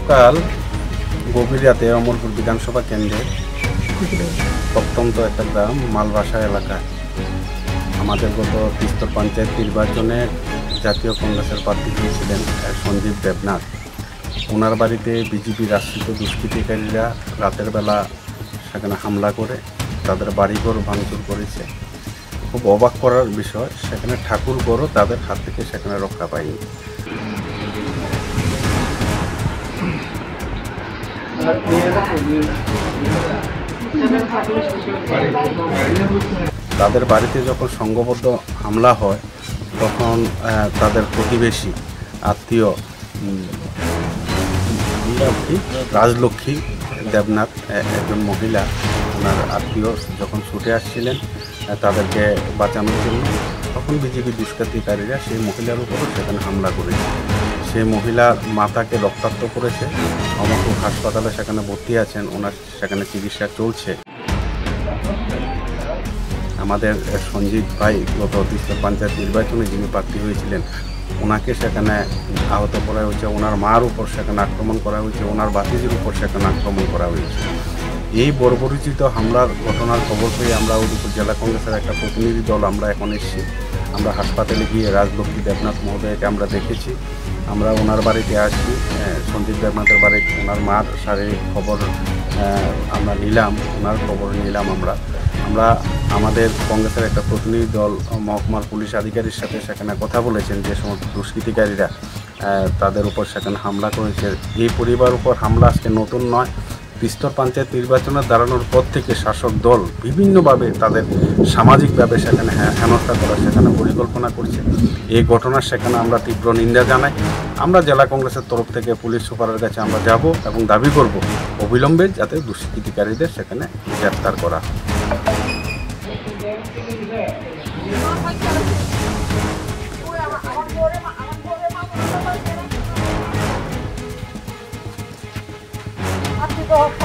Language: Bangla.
কাল গভীর রাতে অমরপুর বিধানসভা কেন্দ্রের প্রত্যন্ত একটা গ্রাম মালবাসা এলাকায় আমাদের গত তিস্তর পঞ্চায়েত নির্বাচনে জাতীয় কংগ্রেসের প্রার্থী হয়েছিলেন সঞ্জীব দেবনাথ। ওনার বাড়িতে বিজেপির আশ্রিত দুষ্কৃতিকারীরা রাতের বেলা সেখানে হামলা করে তাদের বাড়িঘর ভাঙচুর করেছে। খুব অবাক করার বিষয়, সেখানে ঠাকুরঘরও তাদের হাত থেকে সেখানে রক্ষা পায়নি। তাদের বাড়িতে যখন সংঘবদ্ধ হামলা হয় তখন তাদের প্রতিবেশী আত্মীয় রাজলক্ষ্মী দেবনাথ একজন মহিলা, ওনার আত্মীয় যখন ছুটে আসছিলেন তাদেরকে বাঁচানোর জন্য, তখন বিজেপি দুষ্কৃতিকারীরা সেই মহিলার উপরও সেখানে হামলা করেছে। সেই মহিলার মাথাকে রক্তাক্ত করেছে। অমরপুর হাসপাতালে সেখানে ভর্তি আছেন, ওনার সেখানে চিকিৎসা চলছে। আমাদের সঞ্জীব ভাই গত তিস্তর পঞ্চায়েত নির্বাচনে যিনি প্রার্থী হয়েছিলেন, ওনাকে সেখানে আহত করা হয়েছে, ওনার মার উপর সেখানে আক্রমণ করা হয়েছে, ওনার ভাতিজির উপর সেখানে আক্রমণ করা হয়েছে। এই বর্বরোচিত হামলার ঘটনার খবর পেয়ে আমরা উদয়পুর জেলা কংগ্রেসের একটা প্রতিনিধি দল আমরা এখন এসেছি। আমরা হাসপাতালে গিয়ে রাজলক্ষ্মী দেবনাথ মহোদয়কে আমরা দেখেছি। আমরা ওনার বাড়িতে আসছি, সঞ্জীব দেবনাথের বাড়িতে ওনার মার শারীরিক খবর আমরা নিলাম, ওনার খবর নিলাম। আমরা আমাদের কংগ্রেসের একটা প্রতিনিধি দল মহকুমার পুলিশ আধিকারিকের সাথে সেখানে কথা বলেছেন যে সমস্ত দুষ্কৃতিকারীরা তাদের উপর সেখানে হামলা করেছে। এই পরিবার উপর হামলা আজকে নতুন নয়। তিস্তর পঞ্চায়েত নির্বাচনে দাঁড়ানোর পর থেকে শাসক দল বিভিন্নভাবে তাদের সামাজিকভাবে সেখানে হেনস্থা করার সেখানে পরিকল্পনা করছে। এই ঘটনার সেখানে আমরা তীব্র নিন্দা জানাই। আমরা জেলা কংগ্রেসের তরফ থেকে পুলিশ সুপারের কাছে আমরা যাব এবং দাবি করব অবিলম্বে যাতে দুষ্কৃতিকারীদের সেখানে গ্রেফতার করা হয়। Go.